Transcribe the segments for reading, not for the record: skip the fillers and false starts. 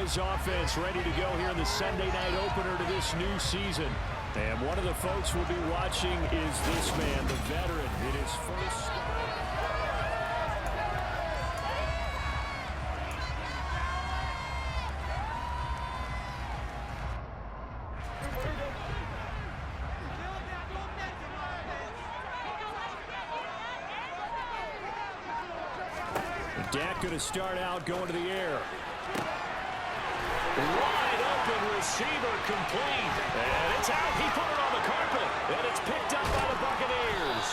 Cowboys offense ready to go here in the Sunday night opener to this new season. And one of the folks we'll be watching is this man, the veteran, in his first start. Dak going to start out going to the air. Wide open receiver complete. And it's out. He put it on the carpet. And it's picked up by the Buccaneers.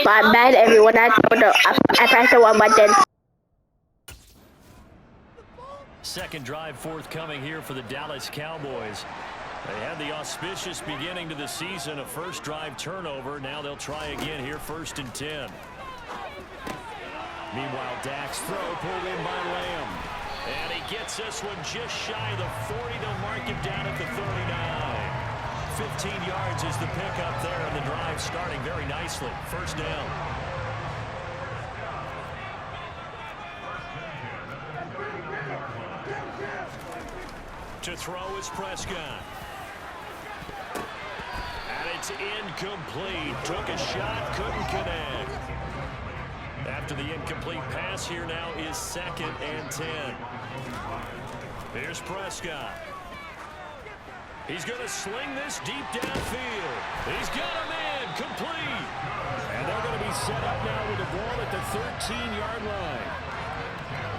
My bad, everyone. I pressed the one button. Second drive forthcoming here for the Dallas Cowboys. They had the auspicious beginning to the season, a first drive turnover. Now they'll try again here, 1st and 10. Meanwhile, Dak's throw pulled in by Lamb. And he gets this one just shy of the 40. They'll mark him down at the 39. 15 yards is the pickup there, and the drive starting very nicely. First down. To throw is Prescott. And it's incomplete. Took a shot, couldn't connect. After the incomplete pass, here now is 2nd and 10. Here's Prescott. He's going to sling this deep downfield. He's got him in, complete. And they're going to be set up now with the ball at the 13-yard line.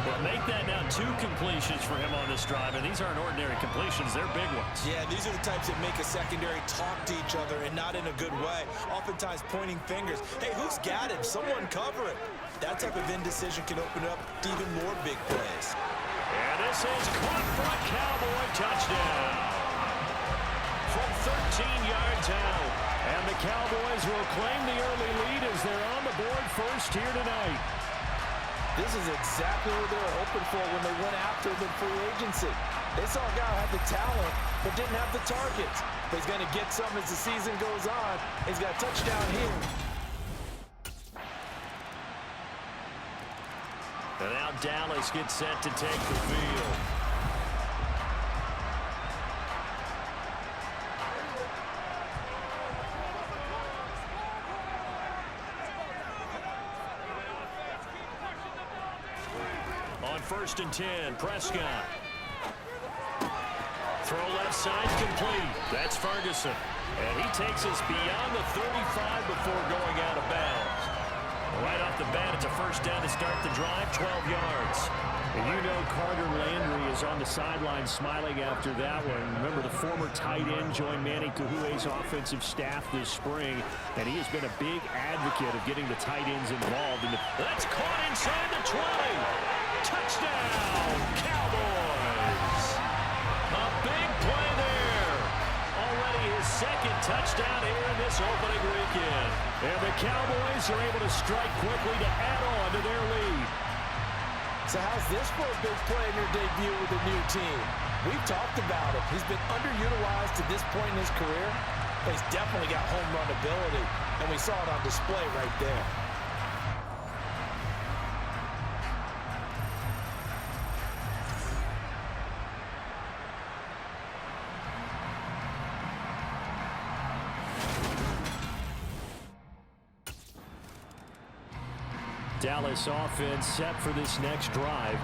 But make that now 2 completions for him on this drive, and these aren't ordinary completions. They're big ones. Yeah, these are the types that make a secondary talk to each other, and not in a good way. Oftentimes pointing fingers. Hey, who's got him? Someone cover it. That type of indecision can open up to even more big plays. And this is caught for a Cowboy touchdown. From 13 yards out. And the Cowboys will claim the early lead as they're on the board first here tonight. This is exactly what they were hoping for when they went after him in free agency. They saw a guy who had the talent but didn't have the targets. But he's going to get some as the season goes on. He's got a touchdown here. And now Dallas gets set to take the field. On 1st and 10, Prescott. Throw left side complete. That's Ferguson. And he takes us beyond the 35 before going out of bounds. Right off the bat, it's a first down to start the drive, 12 yards. And you know Carter Landry is on the sideline smiling after that one. Remember, the former tight end joined Manny Kahu'e's offensive staff this spring, and he has been a big advocate of getting the tight ends involved. That's caught inside the 20. Touchdown, Cowboys. A big play there. Already his 2nd touchdown here in this opening weekend. And the Cowboys are able to strike quickly to add on to their lead. So how's this for a big play in your debut with a new team? We've talked about it. He's been underutilized to this point in his career, but he's definitely got home run ability, and we saw it on display right there. Dallas offense set for this next drive.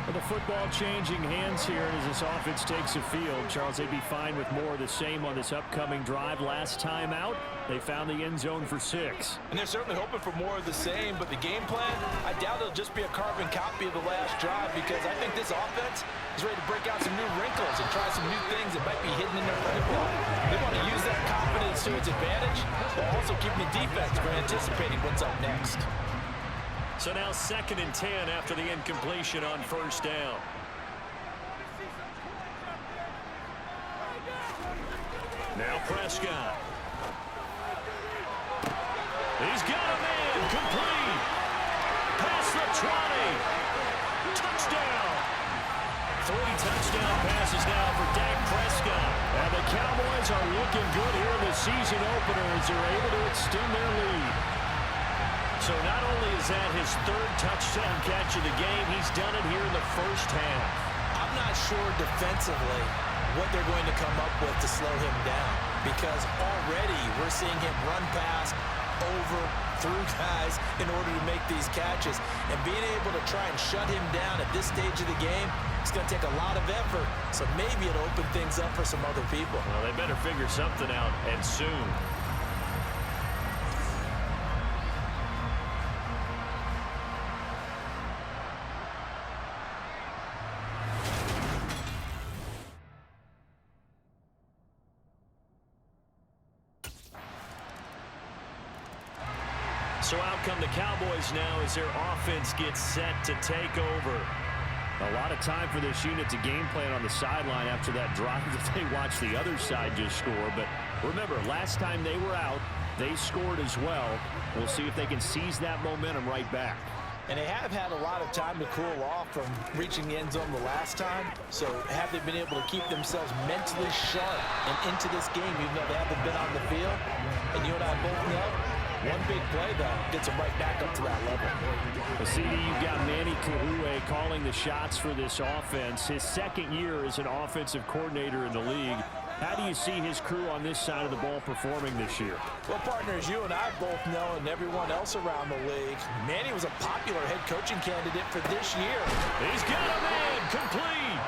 With the football changing hands here as this offense takes the field. Charles, they'd be fine with more of the same on this upcoming drive. Last time out, they found the end zone for 6. And they're certainly hoping for more of the same, but the game plan, I doubt it'll just be a carbon copy of the last drive, because I think this offense is ready to break out some new wrinkles and try some new things that might be hidden in their playbook. They want to use that confidence to its advantage, while also keeping the defense from anticipating what's up next. So now 2nd and 10 after the incompletion on first down. Now Prescott. He's got him in, complete. Past the 20. Touchdown. 3 touchdown passes now for Dak Prescott. And the looking good here in the season opener as they're able to extend their lead. So not only is that his third touchdown catch of the game, he's done it here in the first half. I'm not sure defensively what they're going to come up with to slow him down, because already we're seeing him run past, over, through guys in order to make these catches. And being able to try and shut him down at this stage of the game, it's going to take a lot of effort. So maybe it'll open things up for some other people. Well, they better figure something out, and soon. So out come the Cowboys now as their offense gets set to take over. A lot of time for this unit to game plan on the sideline after that drive that they watched the other side just score. But remember, last time they were out, they scored as well. We'll see if they can seize that momentum right back. And they have had a lot of time to cool off from reaching the end zone the last time. So have they been able to keep themselves mentally sharp and into this game, even though they haven't been on the field? And you and I both know, one big play, though, gets them right back up to that level. Well, CD, you've got Manny Kahue calling the shots for this offense. His second year as an offensive coordinator in the league. How do you see his crew on this side of the ball performing this year? Well, partners, you and I both know, and everyone else around the league, Manny was a popular head coaching candidate for this year. He's got a man complete.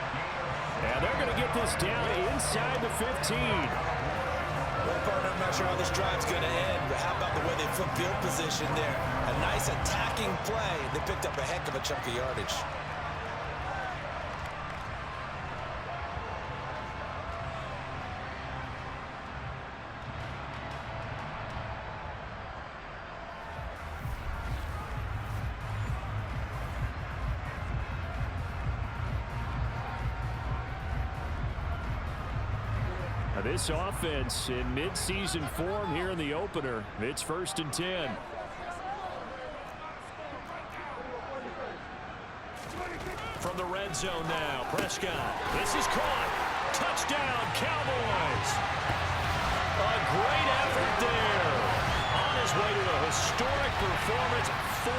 And they're going to get this down inside the 15. Well, partner, I'm not sure how this drive's going to end, but how about the way they flip field position there? A nice attacking play. They picked up a heck of a chunk of yardage. This offense in mid-season form here in the opener. It's 1st and 10. From the red zone now, Prescott. This is caught. Touchdown, Cowboys. A great effort there. On his way to a historic performance, 4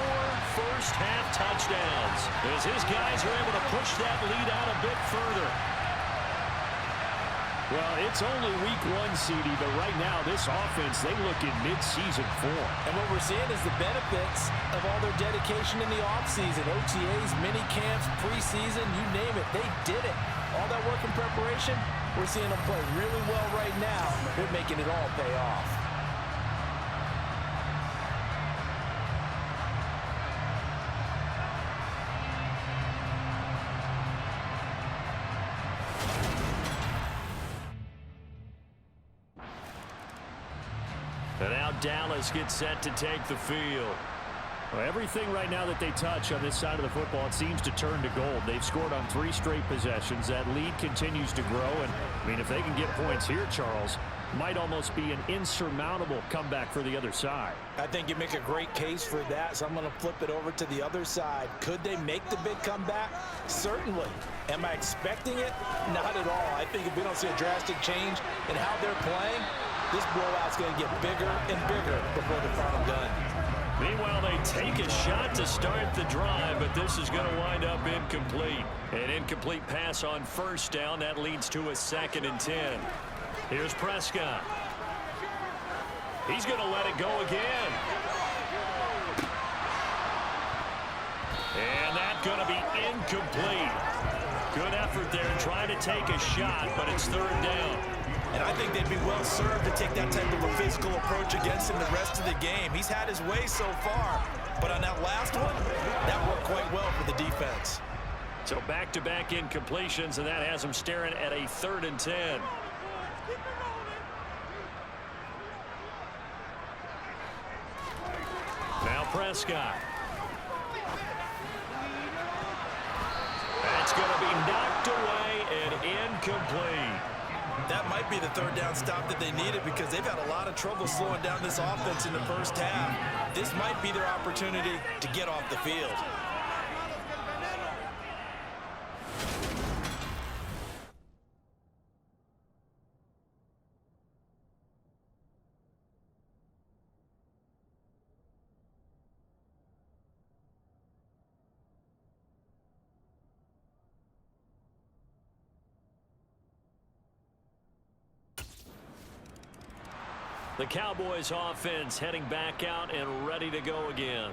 first-half touchdowns. As his guys are able to push that lead out a bit further. Well, it's only week 1, CD, but right now this offense, they look in mid-season form. And what we're seeing is the benefits of all their dedication in the offseason. OTAs, mini camps, preseason, you name it, they did it. All that work in preparation, we're seeing them play really well right now. They're making it all pay off. And now Dallas gets set to take the field. Well, everything right now that they touch on this side of the football, it seems to turn to gold. They've scored on 3 straight possessions. That lead continues to grow. And, I mean, if they can get points here, Charles, might almost be an insurmountable comeback for the other side. I think you make a great case for that, so I'm going to flip it over to the other side. Could they make the big comeback? Certainly. Am I expecting it? Not at all. I think if we don't see a drastic change in how they're playing, this blowout's going to get bigger and bigger before the final done. Meanwhile, they take a shot to start the drive, but this is going to wind up incomplete. An incomplete pass on 1st down. That leads to a 2nd and 10. Here's Prescott. He's going to let it go again. And that's going to be incomplete. Good effort there trying to take a shot, but it's 3rd down. And I think they'd be well served to take that type of a physical approach against him the rest of the game. He's had his way so far, but on that last one, that worked quite well for the defense. So back-to-back incompletions, and that has him staring at a 3rd and 10. Now Prescott. That's going to be knocked away and incomplete. That might be the 3rd down stop that they needed because they've had a lot of trouble slowing down this offense in the first half. This might be their opportunity to get off the field. The Cowboys offense heading back out and ready to go again.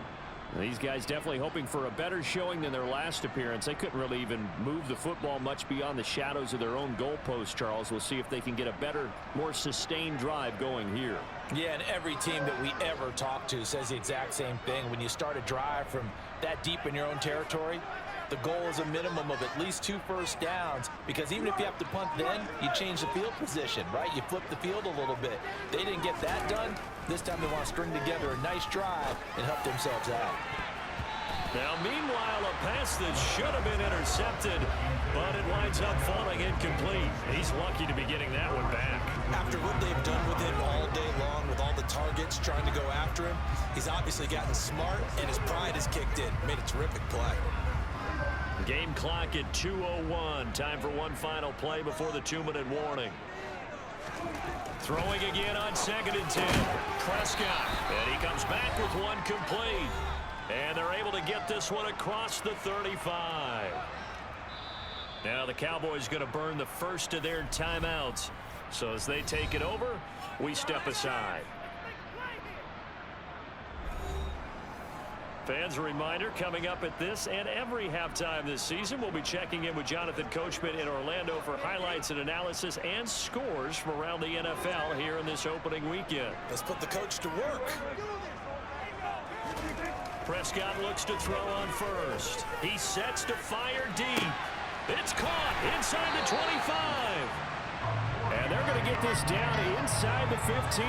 These guys definitely hoping for a better showing than their last appearance. They couldn't really even move the football much beyond the shadows of their own goalpost, Charles. We'll see if they can get a better, more sustained drive going here. Yeah, and every team that we ever talk to says the exact same thing. When you start a drive from that deep in your own territory, the goal is a minimum of at least 2 first downs, because even if you have to punt then, you change the field position, right? You flip the field a little bit. They didn't get that done. This time they want to string together a nice drive and help themselves out. Now, meanwhile, a pass that should have been intercepted, but it winds up falling incomplete. He's lucky to be getting that one back. After what they've done with him all day long, with all the targets trying to go after him, he's obviously gotten smart, and his pride has kicked in. Made a terrific play. Game clock at 2:01. Time for one final play before the 2-minute warning. Throwing again on 2nd and 10. Prescott. And he comes back with one complete. And they're able to get this one across the 35. Now the Cowboys going to burn the first of their timeouts. So as they take it over, we step aside. Fans, a reminder, coming up at this and every halftime this season, we'll be checking in with Jonathan Coachman in Orlando for highlights and analysis and scores from around the NFL here in this opening weekend. Let's put the coach to work. Prescott looks to throw on first. He sets to fire deep. It's caught inside the 25. And they're going to get this down inside the 15.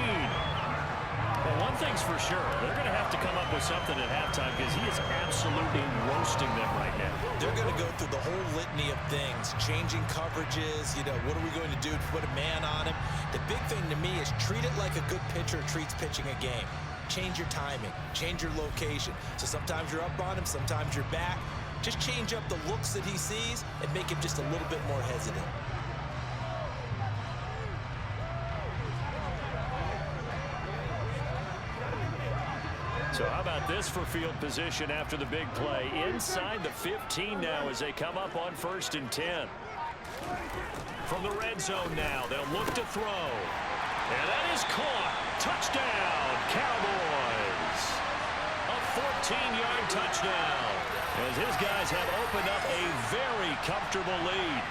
Well, one thing's for sure, they're going to have to come up with something at halftime, because he is absolutely roasting them right now. They're going to go through the whole litany of things, changing coverages, what are we going to do to put a man on him? The big thing to me is treat it like a good pitcher treats pitching a game. Change your timing, change your location. So sometimes you're up on him, sometimes you're back. Just change up the looks that he sees and make him just a little bit more hesitant. So how about this for field position after the big play? Inside the 15 now as they come up on 1st and 10. From the red zone now, they'll look to throw. And that is caught. Touchdown, Cowboys. A 14-yard touchdown, as his guys have opened up a very comfortable lead.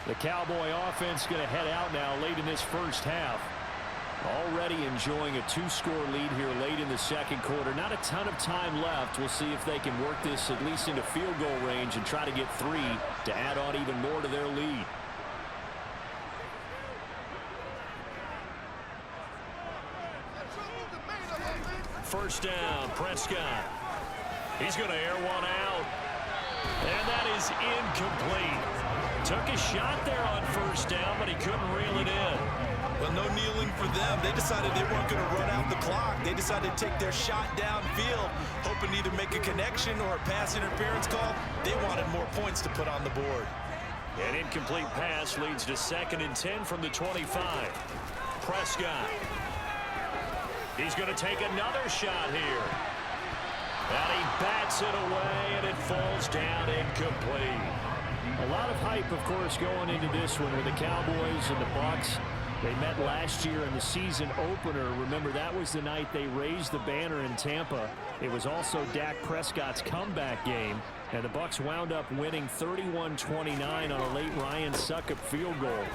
The Cowboy offense going to head out now late in this first half. Already enjoying a 2-score lead here late in the second quarter. Not a ton of time left. We'll see if they can work this at least into field goal range and try to get 3 to add on even more to their lead. First down, Prescott. He's going to air one out. And that is incomplete. Took a shot there on first down, but he couldn't reel it in. Well, no kneeling for them. They decided they weren't going to run out the clock. They decided to take their shot downfield, hoping to either make a connection or a pass interference call. They wanted more points to put on the board. An incomplete pass leads to 2nd and 10 from the 25. Prescott. He's going to take another shot here. And he bats it away, and it falls down incomplete. A lot of hype, of course, going into this one with the Cowboys and the Bucs. They met last year in the season opener. Remember, that was the night they raised the banner in Tampa. It was also Dak Prescott's comeback game, and the Bucs wound up winning 31-29 on a late Ryan Succop field goal.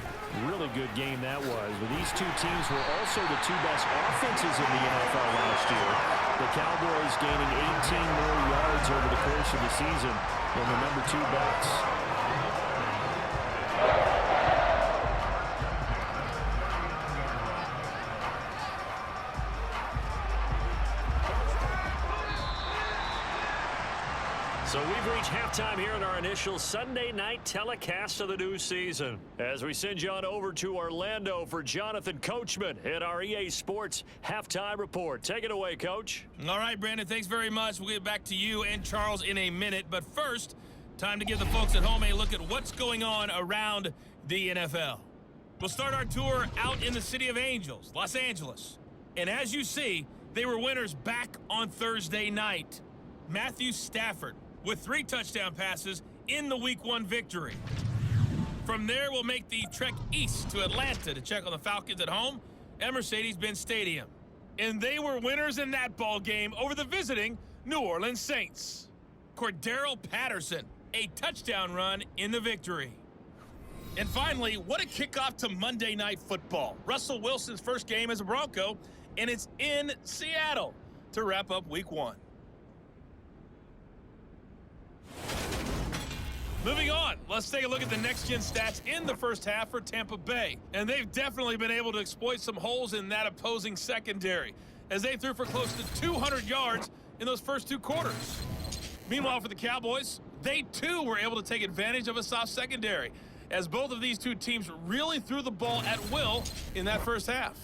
Really good game that was. But these two teams were also the 2 best offenses in the NFL last year. The Cowboys gaining 18 more yards over the course of the season than the number 2 Bucs. So we've reached halftime here in our initial Sunday night telecast of the new season. As we send you on over to Orlando for Jonathan Coachman in our EA Sports Halftime Report. Take it away, Coach. All right, Brandon, thanks very much. We'll get back to you and Charles in a minute. But first, time to give the folks at home a look at what's going on around the NFL. We'll start our tour out in the City of Angels, Los Angeles. And as you see, They were winners back on Thursday night. Matthew Stafford with 3 touchdown passes in the Week 1 victory. From there, we'll make the trek east to Atlanta to check on the Falcons at home at Mercedes-Benz Stadium. And they were winners in that ball game over the visiting New Orleans Saints. Cordero Patterson, a touchdown run in the victory. And finally, what a kickoff to Monday Night Football. Russell Wilson's first game as a Bronco, and it's in Seattle to wrap up Week 1. Moving on, let's take a look at the next-gen stats in the first half for Tampa Bay. And they've definitely been able to exploit some holes in that opposing secondary, as they threw for close to 200 yards in those first 2 quarters. Meanwhile, for the Cowboys, they too were able to take advantage of a soft secondary, as both of these two teams really threw the ball at will in that first half.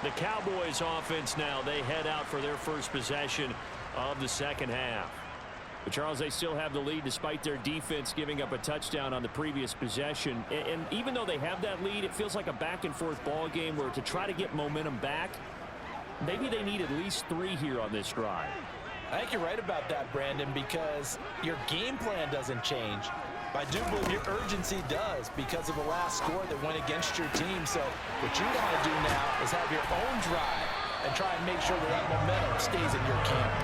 The Cowboys offense now, they head out for their first possession of the second half. But Charles, they still have the lead despite their defense giving up a touchdown on the previous possession. And even though they have that lead, it feels like a back-and-forth ball game where to try to get momentum back, maybe they need at least 3 here on this drive. I think you're right about that, Brandon, because your game plan doesn't change. I do believe your urgency does because of the last score that went against your team. So what you want to do now is have your own drive and try and make sure that that momentum stays in your camp.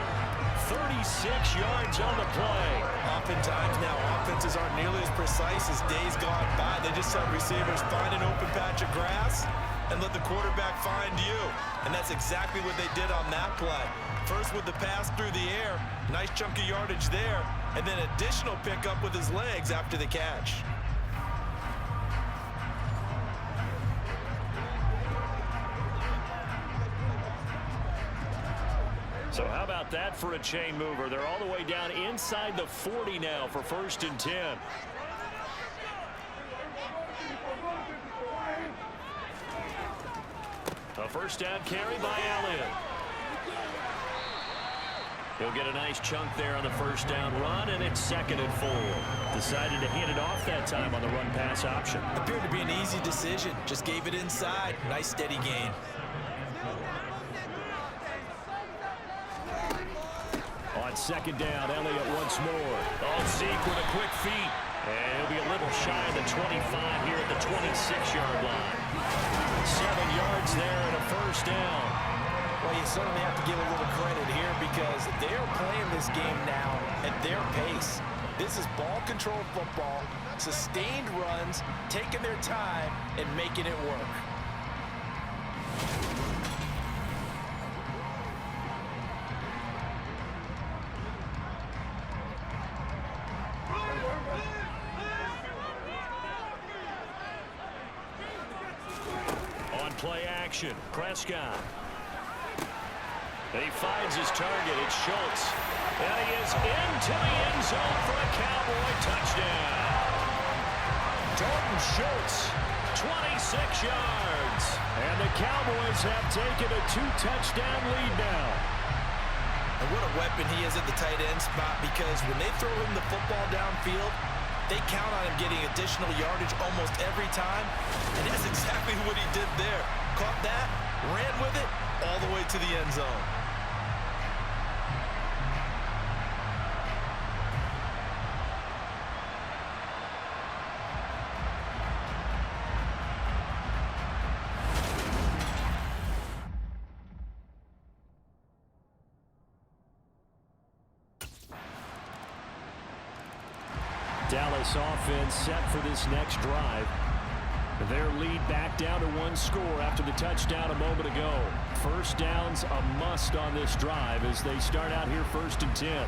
36 yards on the play. Oftentimes now, offenses aren't nearly as precise as days gone by. They just let receivers find an open patch of grass and let the quarterback find you. And that's exactly what they did on that play. First with the pass through the air, nice chunk of yardage there, and then additional pickup with his legs after the catch. So how about that for a chain mover? They're all the way down inside the 40 now for 1st and 10. A first down carry by Elliott. He'll get a nice chunk there on the first down run, and it's 2nd and 4. Decided to hand it off that time on the run-pass option. Appeared to be an easy decision. Just gave it inside. Nice steady gain. On 2nd down, Elliott once more. On Zeke with a quick feed. And he'll be a little shy of the 25 here at the 26-yard line. 7 yards there and a first down. Well, you certainly have to give a little credit here because they're playing this game now at their pace. This is ball control football, sustained runs, taking their time, and making it work. On play action, Prescott. He finds his target. It's Schultz. And he is into the end zone for a Cowboy touchdown. Dalton Schultz, 26 yards. And the Cowboys have taken a 2-touchdown lead now. And what a weapon he is at the tight end spot, because when they throw him the football downfield, they count on him getting additional yardage almost every time. And that's exactly what he did there. Caught that, ran with it, all the way to the end zone. Dallas offense set for this next drive. Their lead back down to 1 score after the touchdown a moment ago. First down's a must on this drive as they start out here 1st and 10.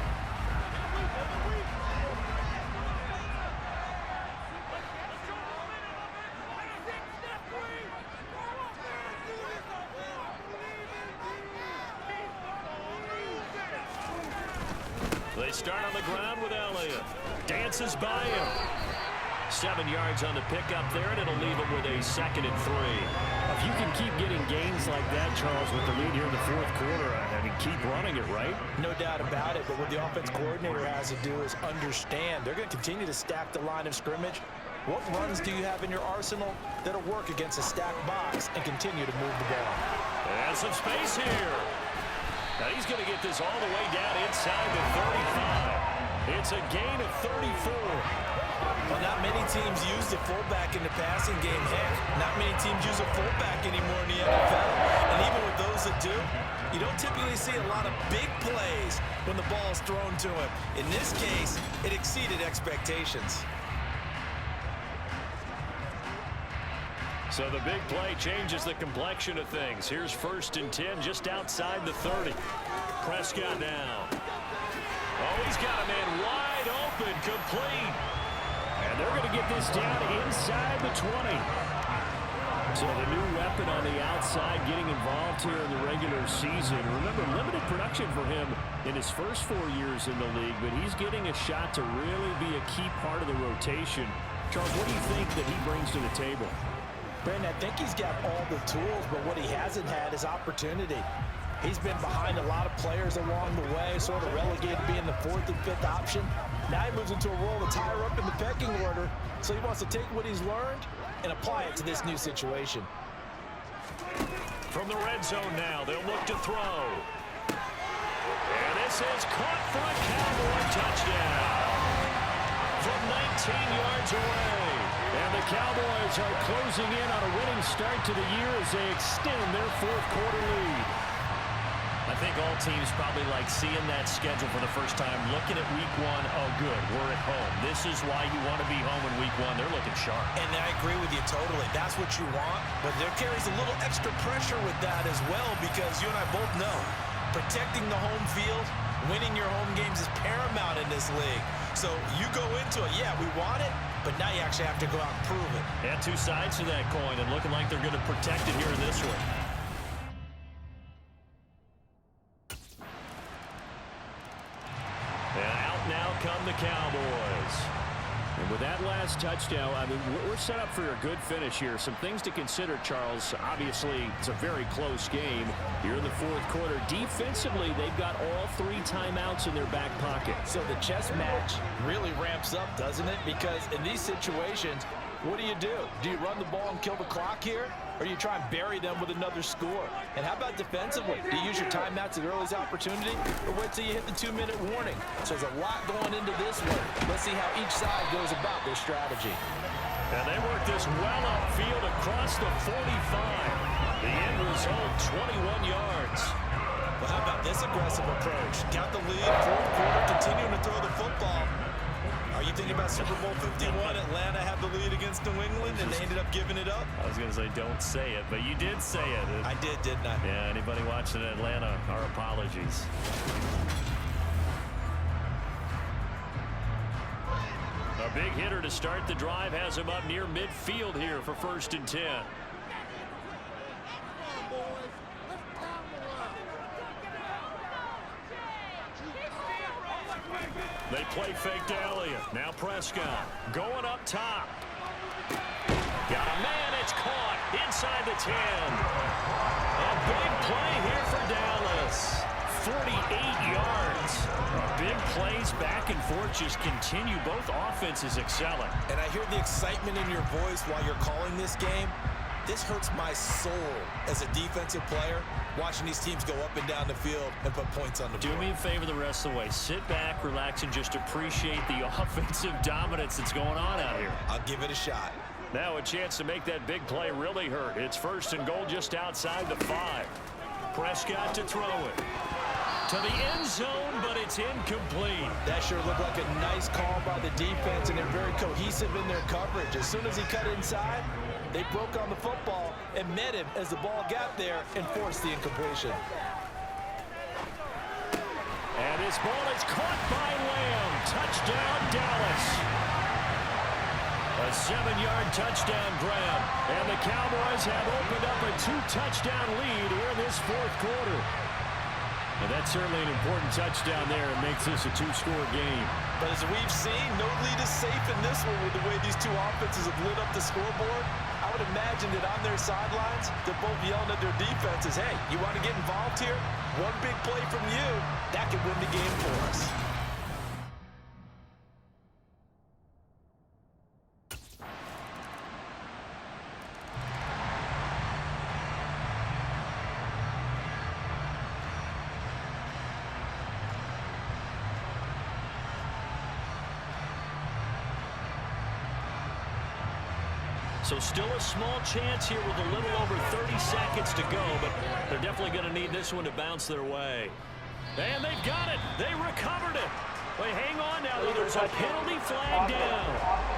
They start on the ground with Elliott. Dances by him. 7 yards on the pickup there, and it'll leave him with a 2nd and 3. If you can keep getting gains like that, Charles, with the lead here in the 4th quarter, I mean, keep running it, right? No doubt about it, but what the offense coordinator has to do is understand they're going to continue to stack the line of scrimmage What runs do you have in your arsenal that'll work against a stacked box and continue to move the ball? And some space here. Now he's going to get this all the way down inside the 35. It's a gain of 34. Well, not many teams use the fullback in the passing game. Heck, not many teams use a fullback anymore in the NFL. And even with those that do, you don't typically see a lot of big plays when the ball is thrown to him. In this case, it exceeded expectations. So the big play changes the complexion of things. Here's 1st and 10 just outside the 30. Prescott now. Oh, he's got a man wide open, complete. And they're going to get this down inside the 20. So the new weapon on the outside getting involved here in the regular season. Remember, limited production for him in his first 4 years in the league, but he's getting a shot to really be a key part of the rotation. Charles, what do you think that he brings to the table? Brandon, I think he's got all the tools, but what he hasn't had is opportunity. He's been behind a lot of players along the way, sort of relegated being the 4th and 5th option. Now he moves into a role that's higher up in the pecking order, so he wants to take what he's learned and apply it to this new situation. From the red zone now, they'll look to throw. And this is caught for a Cowboy touchdown. From 19 yards away. And the Cowboys are closing in on a winning start to the year as they extend their 4th quarter lead. I think all teams probably like seeing that schedule for the first time, looking at week 1. Oh, good, we're at home. This is why you want to be home in week 1. They're looking sharp. And I agree with you totally. That's what you want, but there carries a little extra pressure with that as well, because you and I both know protecting the home field, winning your home games is paramount in this league. So you go into it, yeah, we want it, but now you actually have to go out and prove it. Yeah, 2 sides to that coin, and looking like they're going to protect it here in this one. And out now come the Cowboys. And with that last touchdown, I mean, we're set up for a good finish here. Some things to consider, Charles. Obviously, it's a very close game here in the 4th quarter. Defensively, they've got all 3 timeouts in their back pocket. So the chess match really ramps up, doesn't it? Because in these situations, what do? Do you run the ball and kill the clock here? Or do you try and bury them with another score? And how about defensively? Do you use your timeouts at earliest opportunity, or wait till you hit the 2-minute warning? So there's a lot going into this one. Let's see how each side goes about their strategy. And they work this well upfield across the 45. The end result, 21 yards. Well, how about this aggressive approach? Got the lead, 4th quarter, continuing to throw the football. Are you thinking about Super Bowl 51? Atlanta had the lead against New England, and they ended up giving it up? I was going to say, don't say it, but you did say it. I did, didn't I? Yeah, anybody watching Atlanta, our apologies. A big hitter to start the drive has him up near midfield here for 1st and 10. They play fake to Elliott. Now Prescott going up top. Got a man. It's caught inside the 10. A big play here for Dallas. 48 yards. Big plays back and forth just continue. Both offenses excelling. And I hear the excitement in your voice while you're calling this game. This hurts my soul as a defensive player, watching these teams go up and down the field and put points on the board. Do me a favor the rest of the way. Sit back, relax, and just appreciate the offensive dominance that's going on out here. I'll give it a shot. Now a chance to make that big play really hurt. It's 1st and goal just outside the 5. Prescott to throw it. To the end zone, but it's incomplete. That sure looked like a nice call by the defense, and they're very cohesive in their coverage. As soon as he cut inside, they broke on the football and met him as the ball got there and forced the incompletion. And his ball is caught by Lamb. Touchdown, Dallas. A 7-yard touchdown grab. And the Cowboys have opened up a 2-touchdown lead here in this 4th quarter. And that's certainly an important touchdown there. It makes this a 2-score game. But as we've seen, no lead is safe in this one with the way these 2 offenses have lit up the scoreboard. I would imagine that on their sidelines, they're both yelling at their defenses, hey, you want to get involved here? One big play from you, that could win the game for us. So still a small chance here with a little over 30 seconds to go, but they're definitely going to need this one to bounce their way. And they've got it. They recovered it. Wait, hang on now. There's a penalty flag down.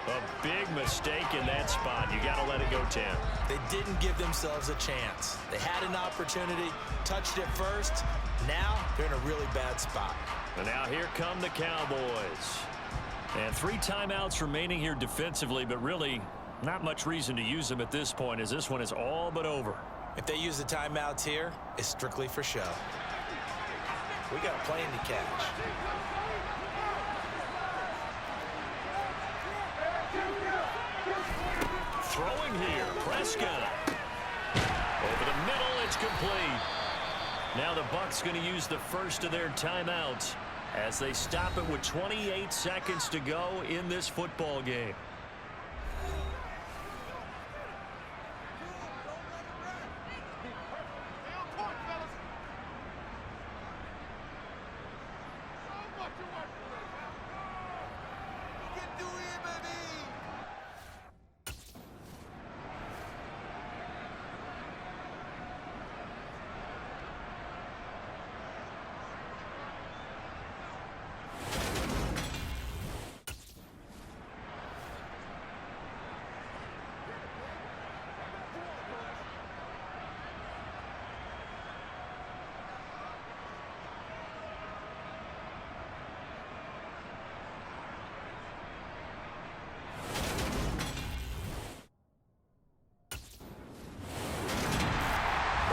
A big mistake in that spot. You got to let it go, Tim. They didn't give themselves a chance. They had an opportunity, touched it first. Now they're in a really bad spot. And now here come the Cowboys. And 3 timeouts remaining here defensively, but really not much reason to use them at this point as this one is all but over. If they use the timeouts here, it's strictly for show. We got a plane to catch. Throwing here, Prescott. Over the middle, it's complete. Now the Bucs going to use the first of their timeouts as they stop it with 28 seconds to go in this football game.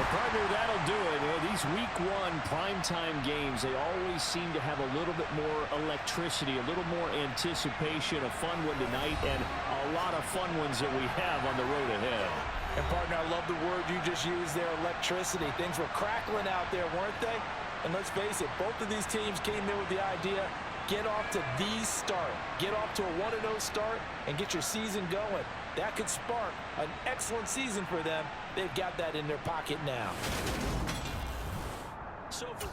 Partner, that'll do it. These week 1 primetime games, they always seem to have a little bit more electricity, a little more anticipation, a fun one tonight, and a lot of fun ones that we have on the road ahead. And, partner, I love the word you just used there, electricity. Things were crackling out there, weren't they? And let's face it, both of these teams came in with the idea, get off to the start. Get off to a 1-0 start and get your season going. That could spark an excellent season for them. They've got that in their pocket now. So for